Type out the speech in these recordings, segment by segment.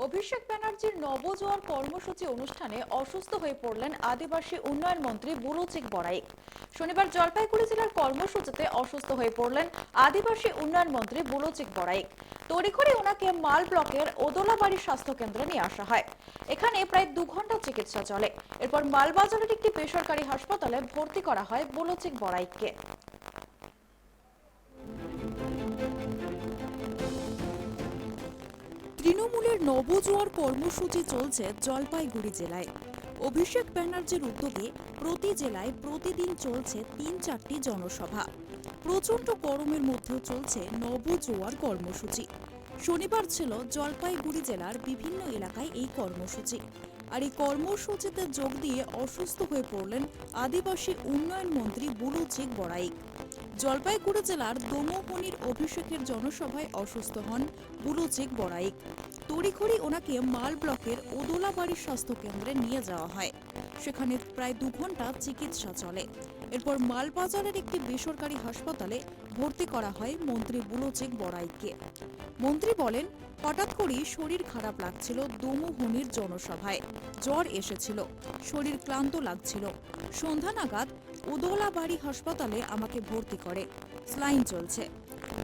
অভিষেক ব্যানার্জির নবজোয়ার কর্মসূচি অনুষ্ঠানে অসুস্থ হয়ে পড়লেন আদিবাসী উন্নয়ন মন্ত্রী বুলু চিক বরাইক। শনিবার জলপাইগুড়ি জেলার কর্মসূচিতে অসুস্থ হয়ে পড়লেন আদিবাসী উন্নয়ন মন্ত্রী বুলু চিক বরাইক। তড়িঘড়ি ওনাকে মাল ব্লকের ওদলাবাড়ি স্বাস্থ্য কেন্দ্রে নিয়ে আসা হয়। এখানে প্রায় 2 ঘন্টা চিকিৎসা চলে। এরপর মালবাজারের একটি বেসরকারি হাসপাতালে ভর্তি করা হয় বুলু চিক বরাইককে। তৃণমূলের নবজোয়ার কর্মসূচি চলছে জলপাইগুড়ি জেলায়। অভিষেক ব্যানার্জির উদ্যোগে প্রতি জেলায় প্রতিদিন চলছে 3-4টি জনসভা। প্রচন্ড গরমের মধ্যেও চলছে নবজোয়ার কর্মসূচি। শনিবার ছিল জলপাইগুড়ি জেলার বিভিন্ন এলাকায় এই কর্মসূচি। আর এই কর্মসূচিতে যোগ দিয়ে অসুস্থ হয়ে পড়লেন আদিবাসী উন্নয়ন মন্ত্রী বুলু চিক বরাইক। জলপাইগুড়ি জেলার দোমোহনির অভিষেকের জনসভায় অসুস্থ হন বুলু চিক বরাইক। তড়িঘড়ি ওনাকে মাল ব্লকের ওদলাবাড়ি স্বাস্থ্য কেন্দ্রে নিয়ে যাওয়া হয়। সেখানে প্রায় 2 ঘন্টা চিকিৎসা চলে। এরপর মালবাজারের একটি বেসরকারি হাসপাতালে ভর্তি করা হয় মন্ত্রী বুলু চিক বরাইককে। মন্ত্রী বলেন, হঠাৎ করেই শরীর খারাপ লাগছিল। দোমোহনির জনসভায় জ্বর এসেছিল, শরীর ক্লান্ত লাগছিল। সন্ধ্যা নাগাদ ওদলাবাড়ি হাসপাতালে আমাকে ভর্তি করে। স্লাইন চলছে।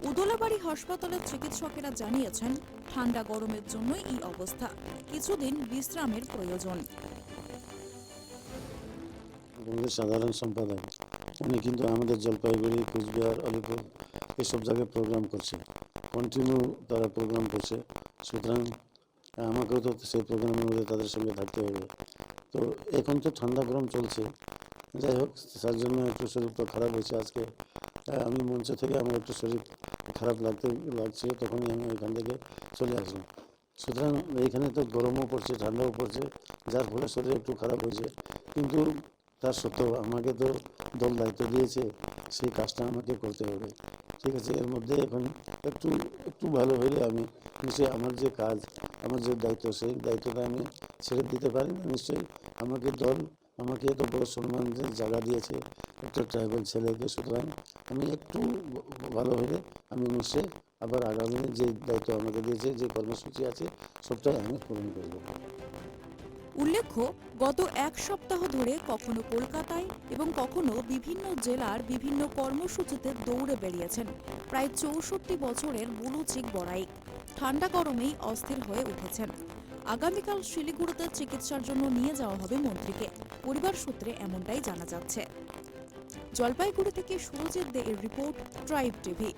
ওদলাবাড়ি হাসপাতালের চিকিৎসকেরা জানিয়েছেন, ঠান্ডা গরমের জন্যই এই অবস্থা, কিছুদিন বিশ্রামের প্রয়োজন। সাধারণ সম্পাদক উনি কিন্তু আমাদের জলপাইগুড়ি, কুচবিহার, আলিপুর এসব জায়গায় প্রোগ্রাম করছে, কন্টিনিউ তারা প্রোগ্রাম করছে। সুতরাং আমাকেও তো সেই প্রোগ্রামের মধ্যে তাদের সঙ্গে থাকতে হবে। তো এখন তো ঠান্ডা গরম চলছে, যাই হোক তার জন্য একটু শরীরটা খারাপ হয়েছে। আজকে আমি মঞ্চ থেকে আমার একটু শরীর খারাপ লাগছে, তখনই আমি এখান থেকে চলে আসলাম। সুতরাং এইখানে তো গরমও পড়ছে, ঠান্ডাও পড়ছে, যার ফলে শরীর একটু খারাপ হয়েছে। কিন্তু তার সত্ত্বেও আমাকে তো দল দায়িত্ব দিয়েছে, সেই কাজটা আমাকে করতে হবে। ঠিক আছে, এর মধ্যে এখন একটু ভালো হলে আমি নিশ্চয়ই আমার যে কাজ, আমার যে দায়িত্ব, সেই দায়িত্বটা আমি ছেড়ে দিতে পারি না। নিশ্চয়ই আমাকে দল আমাকে এত বড় সম্মানের জায়গা দিয়েছে একটা ট্রাইবাল ছেলেকে। সুতরাং আমি একটু ভালো হলে আমি নিশ্চয়ই আবার আগামী যে দায়িত্ব আমাকে দিয়েছে, যে কর্মসূচি আছে, সবটাই আমি পূরণ করব। উল্লেখ্য, গত 1 সপ্তাহ ধরে কখনো কলকাতায় এবং কখনো বিভিন্ন জেলার বিভিন্ন কর্মসূচিতে দৌড়ে বেরিয়েছেন প্রায় 64 বছরের বুলু চিক বরাইক। ঠান্ডা গরমেই অস্থির হয়ে উঠেছেন। আগামীকাল শিলিগুড়িতে চিকিৎসার জন্য নিয়ে যাওয়া হবে মন্ত্রীকে, পরিবার সূত্রে এমনটাই জানা যাচ্ছে। জলপাইগুড়ি থেকে সুরজিৎ দে এর রিপোর্ট, ট্রাইব টিভি।